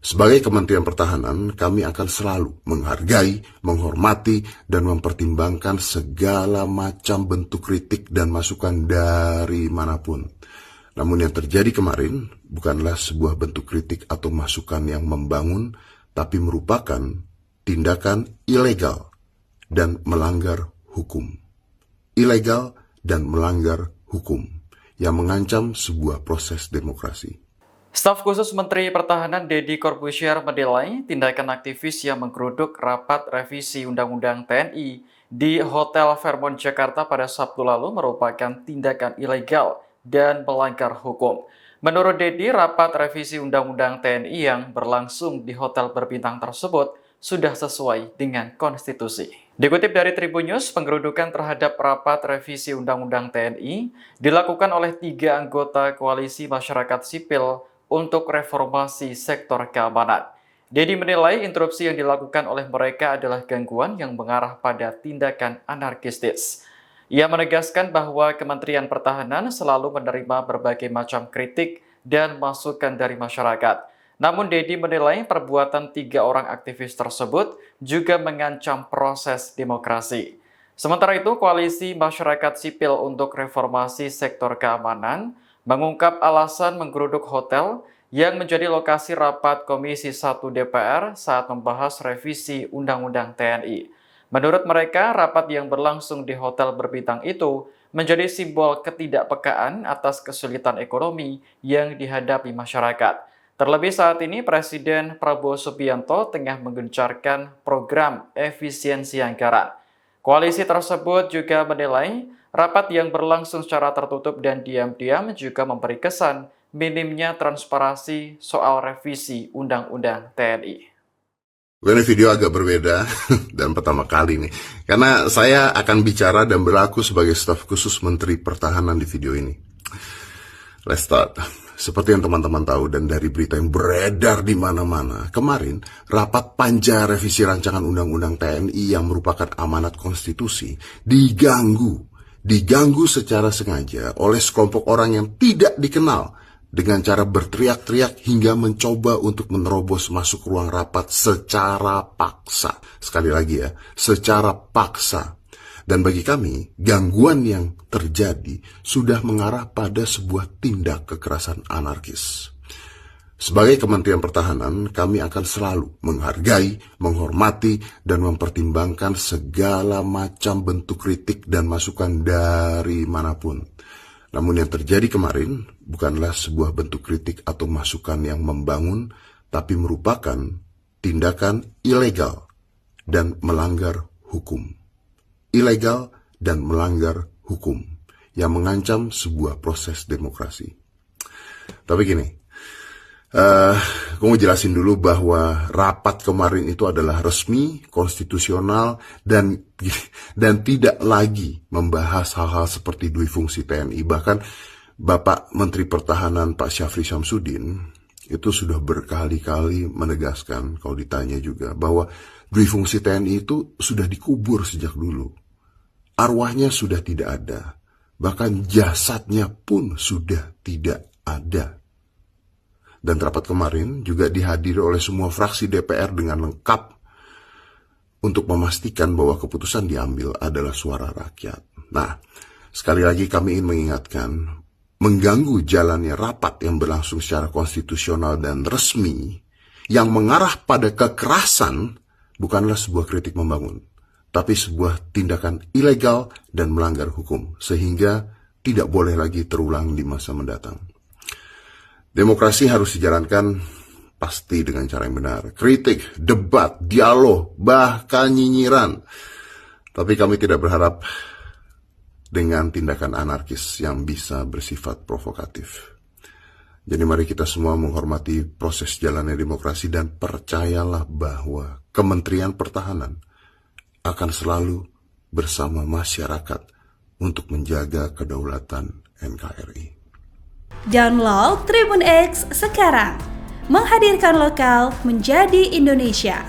Sebagai Kementerian Pertahanan, kami akan selalu menghargai, menghormati, dan mempertimbangkan segala macam bentuk kritik dan masukan dari manapun. Namun yang terjadi kemarin bukanlah sebuah bentuk kritik atau masukan yang membangun, tapi merupakan tindakan ilegal dan melanggar hukum. Ilegal dan melanggar hukum yang mengancam sebuah proses demokrasi. Staf khusus Menteri Pertahanan Deddy Corbuzier menilai tindakan aktivis yang menggeruduk rapat revisi Undang-Undang TNI di Hotel Fairmont Jakarta pada Sabtu lalu merupakan tindakan ilegal dan melanggar hukum. Menurut Deddy, rapat revisi Undang-Undang TNI yang berlangsung di hotel berbintang tersebut sudah sesuai dengan konstitusi. Dikutip dari Tribun News, penggerudukan terhadap rapat revisi Undang-Undang TNI dilakukan oleh 3 anggota koalisi masyarakat sipil untuk reformasi sektor keamanan. Deddy menilai interupsi yang dilakukan oleh mereka adalah gangguan yang mengarah pada tindakan anarkistis. Ia menegaskan bahwa Kementerian Pertahanan selalu menerima berbagai macam kritik dan masukan dari masyarakat. Namun Deddy menilai perbuatan 3 orang aktivis tersebut juga mengancam proses demokrasi. Sementara itu, Koalisi Masyarakat Sipil untuk Reformasi Sektor Keamanan mengungkap alasan menggeruduk hotel yang menjadi lokasi rapat Komisi 1 DPR saat membahas revisi Undang-Undang TNI. Menurut mereka, rapat yang berlangsung di hotel berbintang itu menjadi simbol ketidakpekaan atas kesulitan ekonomi yang dihadapi masyarakat. Terlebih saat ini Presiden Prabowo Subianto tengah menggencarkan program efisiensi anggaran. Koalisi tersebut juga menilai rapat yang berlangsung secara tertutup dan diam-diam juga memberi kesan minimnya transparansi soal revisi Undang-Undang TNI. Ini video agak berbeda dan pertama kali nih, karena saya akan bicara dan berlaku sebagai staf khusus Menteri Pertahanan di video ini. Let's start. Seperti yang teman-teman tahu dan dari berita yang beredar di mana-mana, kemarin rapat panja revisi rancangan Undang-Undang TNI yang merupakan amanat konstitusi diganggu secara sengaja oleh sekelompok orang yang tidak dikenal dengan cara berteriak-teriak hingga mencoba untuk menerobos masuk ruang rapat secara paksa. Sekali lagi ya, secara paksa. Dan bagi kami, gangguan yang terjadi sudah mengarah pada sebuah tindak kekerasan anarkis. Sebagai Kementerian Pertahanan, kami akan selalu menghargai, menghormati, dan mempertimbangkan segala macam bentuk kritik dan masukan dari manapun. Namun yang terjadi kemarin bukanlah sebuah bentuk kritik atau masukan yang membangun, tapi merupakan tindakan ilegal dan melanggar hukum. Ilegal dan melanggar hukum yang mengancam sebuah proses demokrasi. Tapi gini, aku mau jelasin dulu bahwa rapat kemarin itu adalah resmi, konstitusional, dan tidak lagi membahas hal-hal seperti dui fungsi TNI. Bahkan Bapak Menteri Pertahanan Pak Syafri Syamsuddin itu sudah berkali-kali menegaskan, kalau ditanya juga, bahwa dui fungsi TNI itu sudah dikubur sejak dulu. Arwahnya sudah tidak ada, bahkan jasadnya pun sudah tidak ada. Dan rapat kemarin juga dihadiri oleh semua fraksi DPR dengan lengkap untuk memastikan bahwa keputusan diambil adalah suara rakyat. Nah, sekali lagi kami ingin mengingatkan, mengganggu jalannya rapat yang berlangsung secara konstitusional dan resmi yang mengarah pada kekerasan bukanlah sebuah kritik membangun, tapi sebuah tindakan ilegal dan melanggar hukum, sehingga tidak boleh lagi terulang di masa mendatang. Demokrasi harus dijalankan pasti dengan cara yang benar. Kritik, debat, dialog, bahkan nyinyiran. Tapi kami tidak berharap dengan tindakan anarkis yang bisa bersifat provokatif. Jadi mari kita semua menghormati proses jalannya demokrasi dan percayalah bahwa Kementerian Pertahanan akan selalu bersama masyarakat untuk menjaga kedaulatan NKRI. Download Tribun X sekarang, menghadirkan lokal menjadi Indonesia.